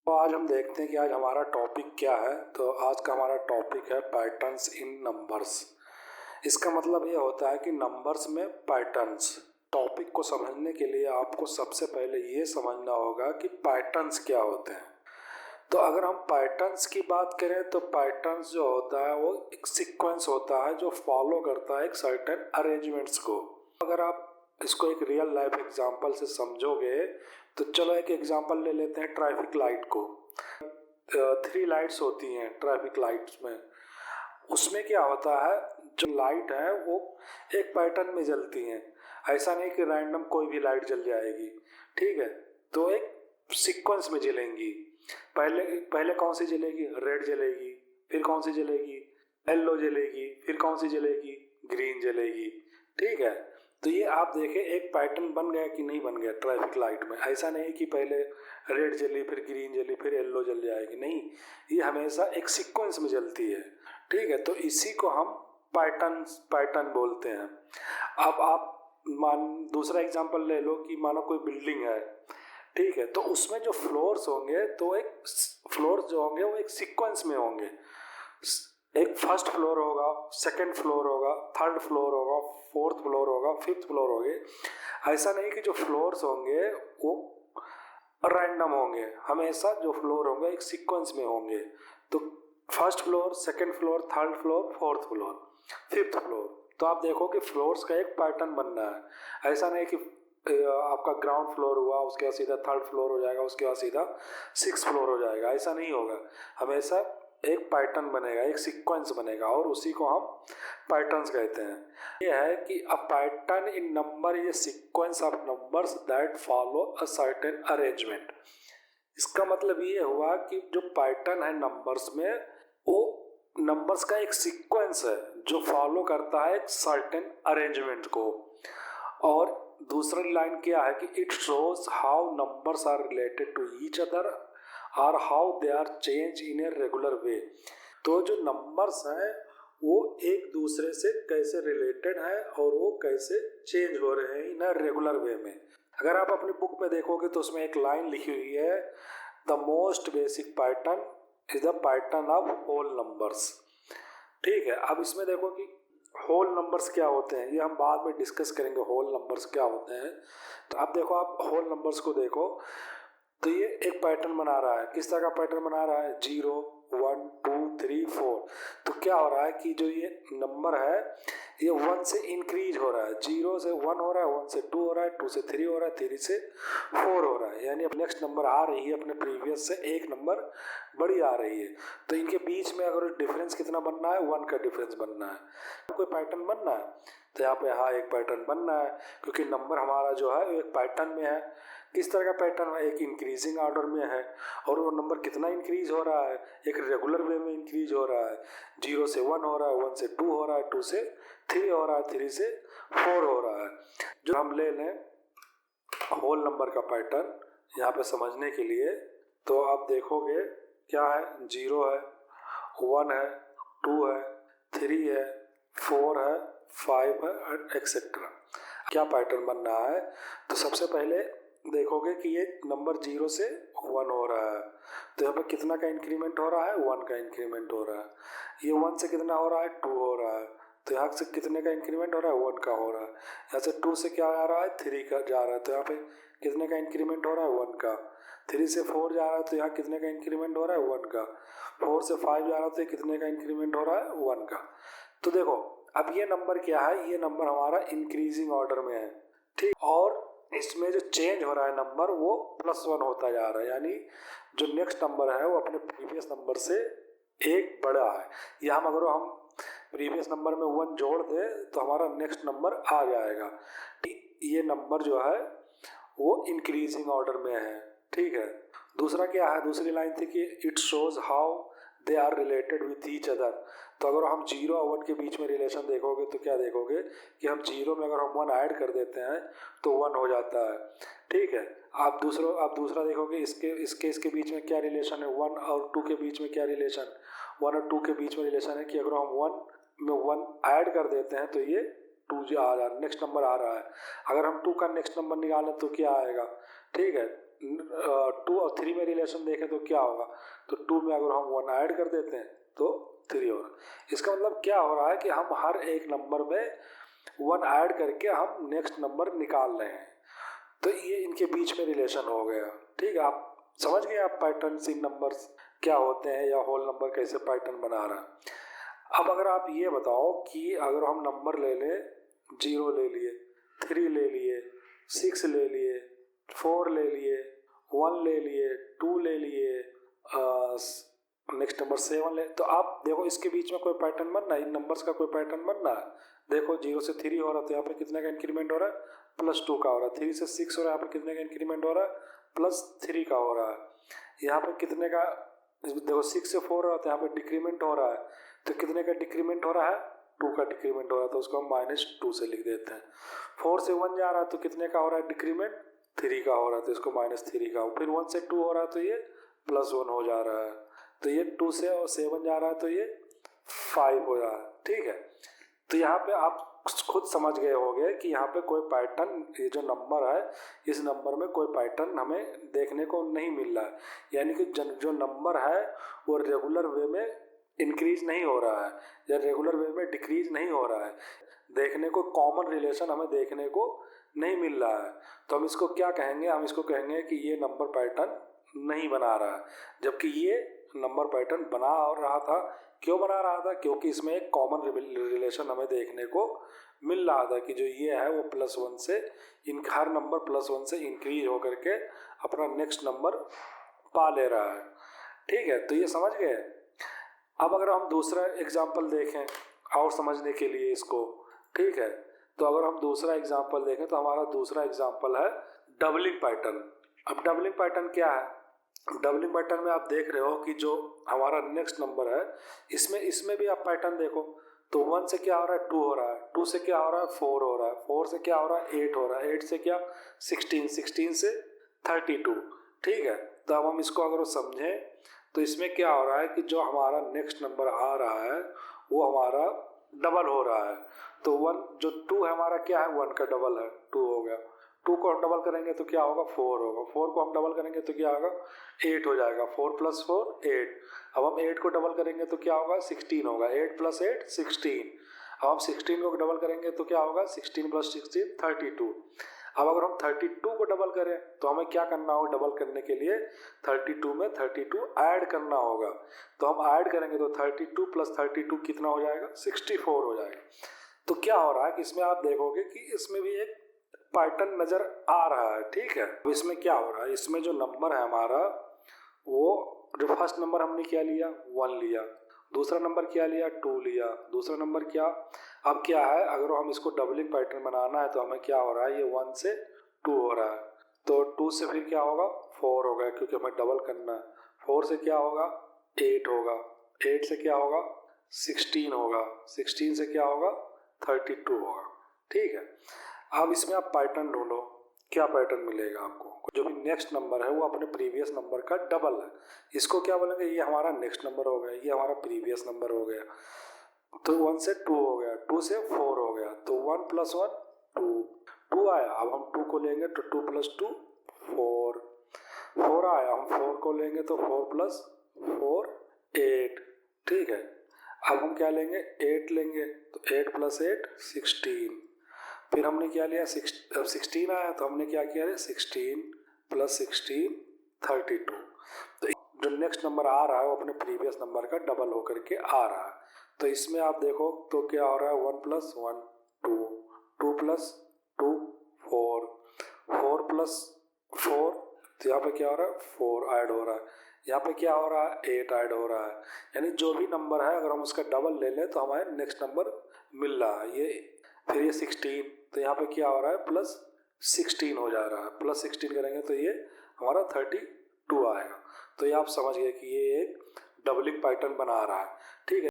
तो आज हम देखते हैं कि आज हमारा टॉपिक क्या है। तो आज का हमारा टॉपिक है पैटर्न्स इन नंबर्स। इसका मतलब ये होता है कि नंबर्स में पैटर्न्स। टॉपिक को समझने के लिए आपको सबसे पहले ये समझना होगा कि पैटर्न्स क्या होते हैं। तो अगर हम पैटर्न्स की बात करें तो पैटर्न्स जो होता है वो एक सीक्वेंस होता है जो फॉलो करता है एक सर्टेन अरेंजमेंट्स को। अगर आप इसको एक रियल लाइफ एग्जांपल से समझोगे तो चलो एक एग्जांपल ले लेते हैं ट्रैफिक लाइट को। 3 लाइट्स होती हैं ट्रैफिक लाइट्स में। उसमें क्या होता है, जो लाइट है वो एक पैटर्न में जलती हैं। ऐसा नहीं कि रैंडम कोई भी लाइट जल जाएगी, ठीक है। तो एक सीक्वेंस में जलेंगी। पहले पहले कौन सी जलेगी? रेड जलेगी, फिर कौन सी जलेगी? येलो जलेगी, फिर कौन सी जलेगी? ग्रीन जलेगी, ठीक है। तो ये आप देखें एक पैटर्न बन गया कि नहीं बन गया ट्रैफिक लाइट में। ऐसा नहीं कि पहले रेड जली, फिर ग्रीन जली, फिर येलो जल जाएगी, नहीं। ये हमेशा एक सीक्वेंस में जलती है, ठीक है। तो इसी को हम पैटर्न बोलते हैं। अब आप दूसरा एग्जांपल ले लो कि मानो कोई बिल्डिंग है, ठीक है। तो उसमें जो फ्लोर्स होंगे तो एक फ्लोर्स जो होंगे वो एक सीक्वेंस में होंगे। एक फर्स्ट फ्लोर होगा, सेकंड फ्लोर होगा, थर्ड फ्लोर होगा, फोर्थ फ्लोर होगा, फिफ्थ फ्लोर होंगे। ऐसा नहीं कि जो फ्लोर्स होंगे वो रैंडम होंगे, हमेशा जो फ्लोर होंगे एक सीक्वेंस में होंगे। तो first floor, second floor, third floor, fourth floor, fifth floor. तो आप देखो कि फ्लोर्स का एक पैटर्न बन रहा है। ऐसा नहीं कि आपका ग्राउंड फ्लोर हुआ, उसके बाद सीधा थर्ड फ्लोर हो जाएगा, उसके बाद सीधा 6th फ्लोर हो जाएगा। ऐसा नहीं होगा, हमेशा एक पैटर्न बनेगा, एक सीक्वेंस बनेगा, और उसी को हम पैटर्न्स कहते हैं। ये है कि a pattern in number is a sequence of numbers that follow a certain arrangement. इसका मतलब ये हुआ कि जो पैटर्न है नंबर्स में वो नंबर्स का एक सीक्वेंस है जो फॉलो करता है एक सर्टेन अरेंजमेंट को। और दूसरी लाइन क्या है कि it shows how numbers are related to each other और how they are change in a regular way. तो जो नंबर्स हैं वो एक दूसरे से कैसे रिलेटेड है और वो कैसे चेंज हो रहे हैं इन अ रेगुलर वे में। अगर आप अपनी बुक में देखोगे तो उसमें एक लाइन लिखी हुई है, the most basic pattern is the pattern of whole numbers, ठीक है। अब इसमें देखो कि होल नंबर्स क्या होते हैं, ये हम बाद में डिस्कस करेंगे होल नंबर्स क्या होते हैं। तो अब देखो, आप होल नंबर्स को देखो तो ये एक पैटर्न बना रहा है। किस तरह का पैटर्न बना रहा है? 0 1 2 3 4। तो क्या हो रहा है कि जो ये नंबर है ये 1 से इंक्रीज हो रहा है। 0 से 1 हो रहा है, 1 से 2 हो रहा है, 2 से 3 हो रहा है, 3 से 4 हो रहा है। यानी अब नेक्स्ट नंबर आ रही है अपने प्रीवियस से एक नंबर बड़ी आ रही है। तो इनके बीच में अगर डिफरेंस कितना बनना है? 1 का डिफरेंस बनना है। कोई पैटर्न बनना है तो यहाँ पे हाँ एक पैटर्न बनना है, क्योंकि नंबर हमारा जो है एक पैटर्न में है। किस तरह का पैटर्न है? एक इंक्रीजिंग ऑर्डर में है। और वो नंबर कितना इंक्रीज हो रहा है? एक रेगुलर वे में इंक्रीज हो रहा है। 0 से 1 हो रहा है, 1 से 2 हो रहा है, 2 से 3 हो रहा है, 3 से 4 हो रहा है। जो हम ले लें होल नंबर का पैटर्न यहाँ पे समझने के लिए, तो आप देखोगे क्या है? 0 है, 1 है, 2 है, 3 है, 4 है, 5 है, एक्सेट्रा। क्या पैटर्न बन रहा है? तो सबसे पहले देखोगे कि ये नंबर 0 से 1 हो रहा है, तो यहाँ पर कितना का इंक्रीमेंट हो रहा है? 1 का इंक्रीमेंट हो रहा है। ये 1 से कितना हो रहा है? 2 हो रहा है, तो यहाँ से कितने का इंक्रीमेंट हो रहा है? 1 का हो रहा है। यहाँ से 2 से क्या आ रहा है? 3 का जा रहा है, तो यहाँ पे कितने का इंक्रीमेंट हो रहा है? 1 का। 3 से 4 जा रहा है, तो यहाँ कितने का इंक्रीमेंट हो रहा है? 1 का। 4 से 5 जा रहा है, तो कितने का इंक्रीमेंट हो रहा है? 1 का। तो देखो अब ये नंबर क्या है? ये नंबर हमारा इंक्रीजिंग ऑर्डर में है, ठीक। और इसमें जो चेंज हो रहा है नंबर वो +1 होता जा रहा है, यानी जो नेक्स्ट नंबर है वो अपने प्रीवियस नंबर से एक बड़ा है। या हम अगर हम प्रीवियस नंबर में 1 जोड़ दें तो हमारा नेक्स्ट नंबर आ जाएगा। ये नंबर जो है वो इंक्रीजिंग ऑर्डर में है, ठीक है। दूसरा क्या है? दूसरी लाइन थी कि it shows how they are related with each other. तो अगर हम 0 और 1 के बीच में रिलेशन देखोगे तो क्या देखोगे कि हम 0 में अगर हम 1 ऐड कर देते हैं तो 1 हो जाता है, ठीक है। आप दूसरा देखोगे इसके बीच में क्या रिलेशन है? 1 और 2 के बीच में क्या रिलेशन? 1 और 2 के बीच में रिलेशन है कि अगर हम 1 में 1 ऐड कर देते हैं तो ये 2 आ रहा है, नेक्स्ट नंबर आ रहा है। अगर हम 2 का नेक्स्ट नंबर निकालें तो क्या आएगा? ठीक है, 2 और 3 में रिलेशन देखें तो क्या होगा, तो 2 में अगर हम 1 ऐड कर देते हैं तो 3 होगा। इसका मतलब क्या हो रहा है कि हम हर एक नंबर में 1 ऐड करके हम नेक्स्ट नंबर निकाल रहे हैं, तो ये इनके बीच में रिलेशन हो गया। ठीक है, आप समझ गए आप पैटर्न इन नंबर्स क्या होते हैं या होल नंबर कैसे पैटर्न बना रहा है। अब अगर आप ये बताओ कि अगर हम नंबर ले लें, 0 ले लिए, 3 ले लिए, 6 ले लिए, 4 ले लिए, 1 ले लिए, 2 ले लिए, नेक्स्ट नंबर 7 ले, तो आप देखो इसके बीच में कोई पैटर्न बनना है, इन नंबर्स का कोई पैटर्न बनना है। देखो 0 से 3 हो रहा है तो यहाँ पे कितने का इंक्रीमेंट हो रहा है, +2 का हो रहा है। 3 से 6 हो रहा है, यहाँ पे कितने का इंक्रीमेंट हो रहा है, +3 का हो रहा है। यहाँ पे कितने का, देखो 6 से 4 हो रहा है तो यहाँ पे डिक्रीमेंट हो रहा है, तो कितने का डिक्रीमेंट हो रहा है, 2 का डिक्रीमेंट हो रहा है, तो उसको हम -2 से लिख देते हैं। 4 से 1 जा रहा है तो कितने का हो रहा है डिक्रीमेंट, 3 का हो रहा है, तो इसको -3 का। फिर 1 से 2 हो रहा है तो ये +1 हो जा रहा है, तो ये 2 से 7 जा रहा है तो ये 5 हो रहा है। ठीक है, तो यहाँ पे आप खुद समझ गए होंगे कि यहाँ पे कोई पैटर्न, ये जो नंबर है इस नंबर में कोई पैटर्न हमें देखने को नहीं मिल रहा है, यानी कि जो नंबर है वो रेगुलर वे में इंक्रीज नहीं हो रहा है या रेगुलर वे में डिक्रीज नहीं हो रहा है, देखने को कॉमन रिलेशन हमें देखने को नहीं मिल रहा है। तो हम इसको क्या कहेंगे, हम इसको कहेंगे कि ये नंबर पैटर्न नहीं बना रहा है, जबकि ये नंबर पैटर्न बना और रहा था। क्यों बना रहा था, क्योंकि इसमें एक कॉमन रिलेशन हमें देखने को मिल रहा था कि जो ये है वो +1 से हर नंबर +1 से इंक्रीज होकर के अपना नेक्स्ट नंबर पा ले रहा है। ठीक है, तो ये समझ गए। अब अगर हम दूसरा एग्जाम्पल देखें और समझने के लिए इसको, ठीक है, तो अगर हम दूसरा एग्जाम्पल देखें तो हमारा दूसरा एग्जाम्पल है डबलिंग पैटर्न। अब डबलिंग पैटर्न क्या है, डबलिंग पैटर्न में आप देख रहे हो कि जो हमारा नेक्स्ट नंबर है इसमें भी आप पैटर्न देखो, तो 1 से क्या हो रहा है, 2 हो रहा है, 2 से क्या हो रहा है, 4 हो रहा है, 4 से क्या हो रहा है, 8 हो रहा है, 8 से क्या 16, 16 से 32। ठीक है, तो अब हम इसको अगर समझें तो इसमें क्या हो रहा है कि जो हमारा नेक्स्ट नंबर आ रहा है वो हमारा डबल हो रहा है। तो 1 जो 2 है हमारा क्या है, 1 का डबल है, 2 हो गया। 2 को हम डबल करेंगे तो क्या होगा, 4 होगा। 4 को हम डबल करेंगे तो क्या होगा, 8 हो जाएगा। 4 + 4 8। अब हम 8 को डबल करेंगे तो क्या होगा, 16 होगा। 8 + 8 16। अब हम 16 को डबल करेंगे तो क्या होगा, 16 + 16 32। अब अगर हम 32 को डबल करें तो हमें क्या करना होगा, डबल करने के लिए 32 में 32 ऐड करना होगा। तो हम ऐड करेंगे तो 32 + 32 कितना हो जाएगा, 64 हो जाएगा। तो क्या हो रहा है कि इसमें आप देखोगे कि इसमें भी एक पैटर्न नज़र आ रहा है। ठीक है, तो इसमें क्या हो रहा है, इसमें जो नंबर है हमारा वो जो फर्स्ट नंबर हमने क्या लिया, 1 लिया, दूसरा नंबर क्या लिया, 2 लिया, दूसरा नंबर क्या, अब क्या है अगर हम इसको डबलिंग पैटर्न बनाना है तो हमें क्या हो रहा है, ये 1 से 2 हो रहा है, तो 2 से फिर क्या होगा, 4 होगा क्योंकि हमें डबल करना है। 4 से क्या होगा, 8 होगा। 8 से क्या होगा, 16 होगा। 16 से क्या होगा, 32 होगा। ठीक है, अब इसमें आप पैटर्न ढूंढो, क्या पैटर्न मिलेगा आपको। जो भी नेक्स्ट नंबर है वो अपने प्रीवियस नंबर का डबल है, इसको क्या बोलेंगे, ये हमारा नेक्स्ट नंबर हो गया, ये हमारा प्रीवियस नंबर हो गया। तो 1 से 2 हो गया, 2 से 4 हो गया, तो 1 + 1 2, 2 आया। अब हम 2 को लेंगे तो 2 + 2 4, 4 आया। हम 4 को लेंगे तो 4 + 4 8। ठीक है, अब हम क्या लेंगे, 8 लेंगे तो 8 + 8 16। फिर हमने क्या लिया, 16 आया तो हमने क्या किया, 16 + 16 32। तो जो नेक्स्ट नंबर आ रहा है वो अपने प्रीवियस नंबर का डबल होकर के आ रहा है। तो इसमें आप देखो तो क्या हो रहा है, 1 + 1 2, 2 + 2 4, 4 + 4, तो यहाँ पे क्या हो रहा है, 4 ऐड हो रहा है। यहाँ पे क्या हो रहा है, 8 ऐड हो रहा है। यानी जो भी नंबर है अगर हम उसका डबल ले लें तो हमारे नेक्स्ट नंबर मिल रहा है। ये फिर ये 16, तो यहाँ पे क्या हो रहा है, +16 हो जा रहा है। +16 करेंगे तो ये हमारा 32 आएगा। तो ये आप समझ गए कि ये एक डबलिंग पैटर्न बना रहा है। ठीक है,